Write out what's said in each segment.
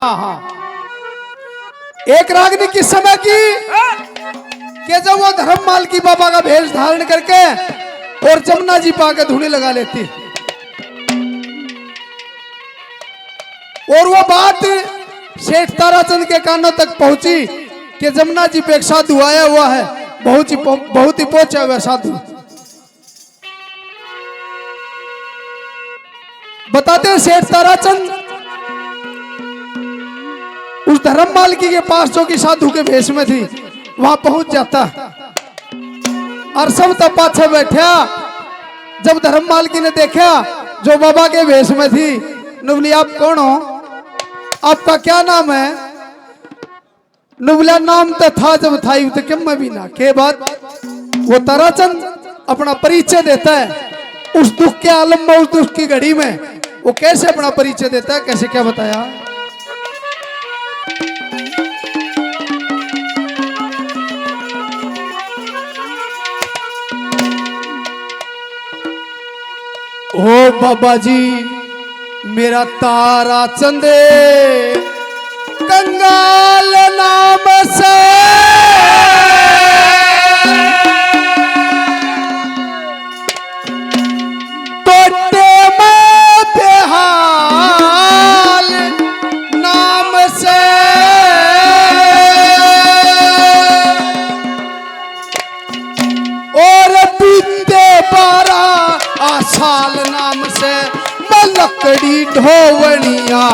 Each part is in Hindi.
हाँ हाँ। एक रागनी किस समय की कि जब वो धर्ममाल की बाबा का भेष धारण करके और जमुना जी पाके धुनी लगा लेती, और वो बात सेठ ताराचंद के कानों तक पहुंची कि जमुना जी पे एक साधु आया हुआ है, बहुत ही पहुंचा हुआ साधु। बताते सेठ ताराचंद उस धर्ममाल की के पास जो कि साधु के भेष में थी वहां पहुंच जाता, और सब तब पाछे बैठा। जब धर्ममाल की ने देखा जो बाबा के भेष में थी, नुबली आप कौन हो, आपका क्या नाम है? नुबला नाम तो था जब था तो क्यों मैं भी ना के बाद वो ताराचंद अपना परिचय देता है। उस दुख के आलम में, उस दुख की घड़ी में वो कैसे अपना परिचय देता है, कैसे क्या बताया। ओ बाबा जी मेरा ताराचंद कंगाल नाम से टोटे में बेहाल नाम से और बीते 12 साल नाम से मलकड़ी ढोवनिया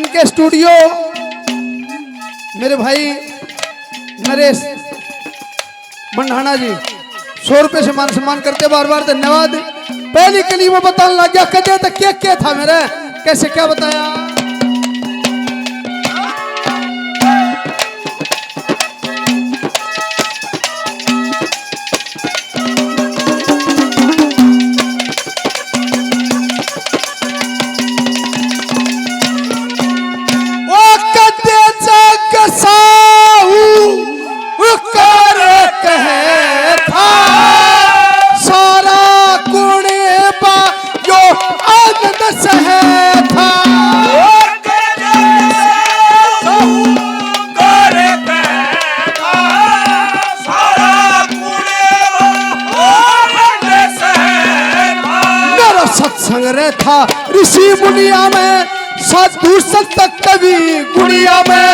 के स्टूडियो मेरे भाई नरेश मंडाना जी 100 रुपए से मान सम्मान करते, बार बार धन्यवाद। पहली कली में बताने लग गया कदे तक क्या था मेरा, कैसे क्या बताया। सत्संग था ऋषि मुनिया में, साधु संत कवि गुड़िया में,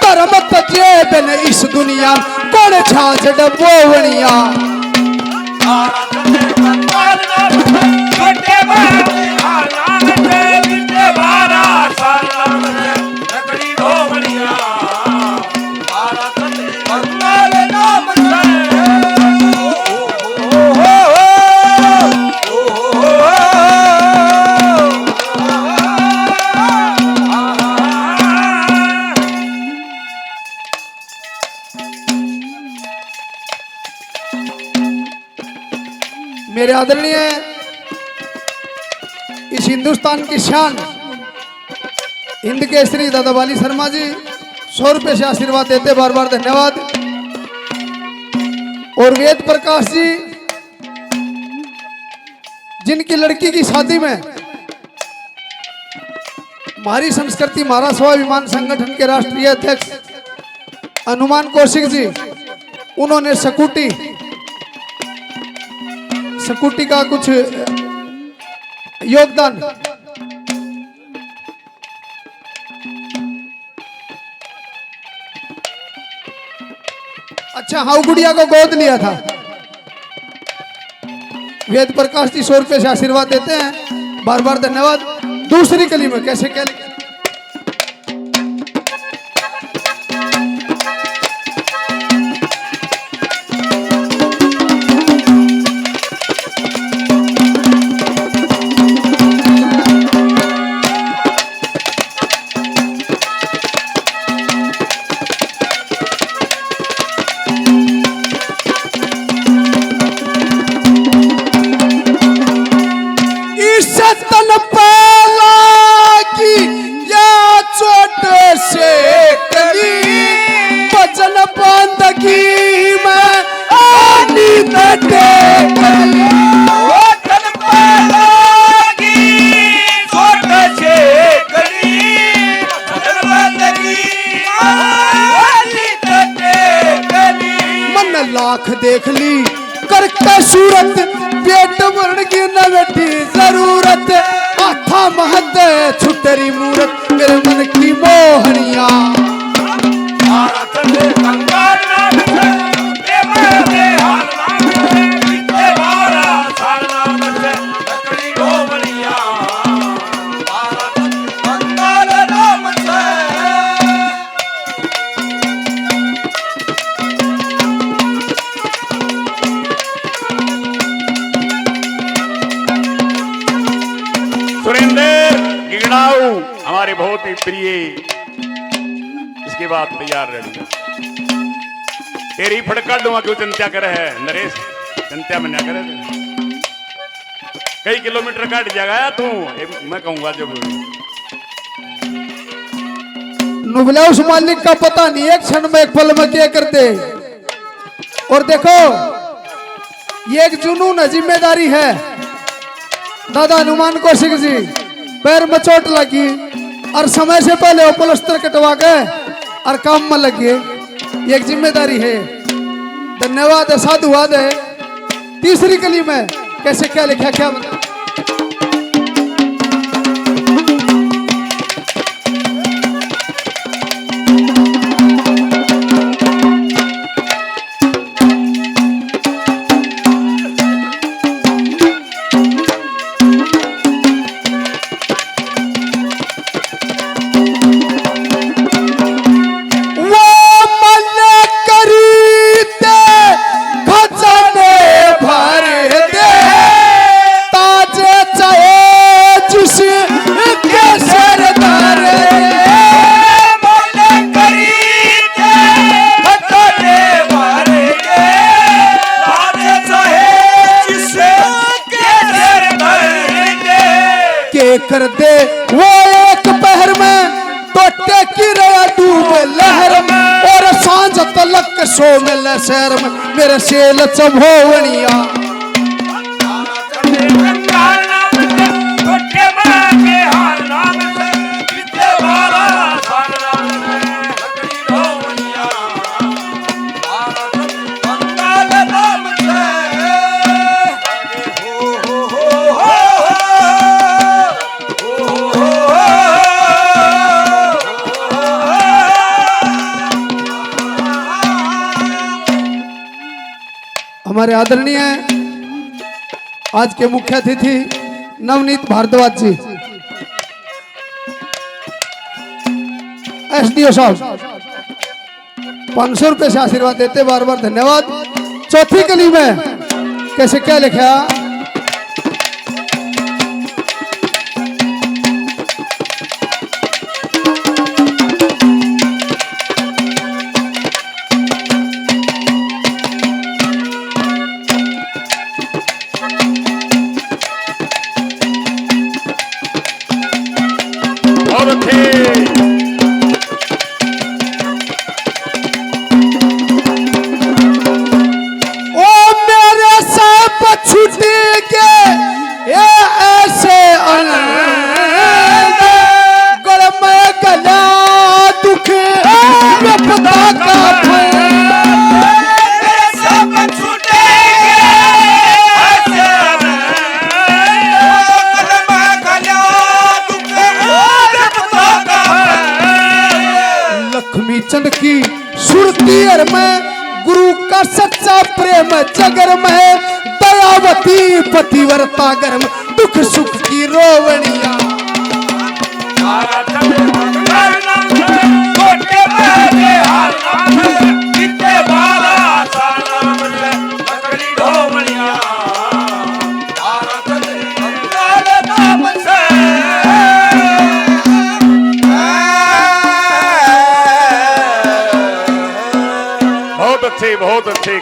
धर्म तजे बिन इस दुनिया कौन झांझ डबोवनिया। मेरे आदरणीय इस हिंदुस्तान की शान हिंद के श्री दादा वाली शर्मा जी 100 रुपए से आशीर्वाद देते, बार बार धन्यवाद। और वेद प्रकाश जी जिनकी लड़की की शादी में हमारी संस्कृति महारा स्वाभिमान संगठन के राष्ट्रीय अध्यक्ष हनुमान कौशिक जी, उन्होंने स्कूटी का कुछ योगदान। अच्छा हाँ, गुड़िया को गोद लिया था। वेद प्रकाश जी 100 रुपए से आशीर्वाद देते हैं, बार बार धन्यवाद। दूसरी कली में कैसे क्या लिखा, आंख देख ली करके सूरत, पेट भरण की न बैठी जरूरत, आथा महत छुटरी मूरत, मेरे मन की मोहनिया। सुरेंद्र गिगड़ाऊ हमारे बहुत ही प्रिय, इसके बाद तैयार रह तेरी फड़का दूंगा क्यों चिंता करे है नरेश, चिंता में ना करे कई किलोमीटर काट जाएगा तू, मैं कहूंगा जब नुबला उस मालिक का पता नहीं एक क्षण में एक पल में क्या करते। और देखो ये एक जुनून है, जिम्मेदारी है। दादा हनुमान कौशिक जी पैर में चोट लगी और समय से पहले वो प्लास्टर कटवा के और काम में लगे, ये एक जिम्मेदारी है। धन्यवाद है, साधुवाद है। तीसरी कली में कैसे क्या लिखा क्या बता? कर दे वो एक पहर में तो टेकी रहा डूब लहर में, और सांझ तलक सो मिल शहर में मेरे शेल चभोवनिया। हमारे आदरणीय आज के मुख्य अतिथि नवनीत भारद्वाज जी, एसडीओ साहब 500 रुपए से आशीर्वाद देते, बार बार धन्यवाद। चौथी कली में कैसे क्या लिखा? चंद की सुरती में गुरु का सच्चा प्रेम जगर में, दयावती पतिव्रता घर में दुख सुख की रोवणिया। बहुत अच्छे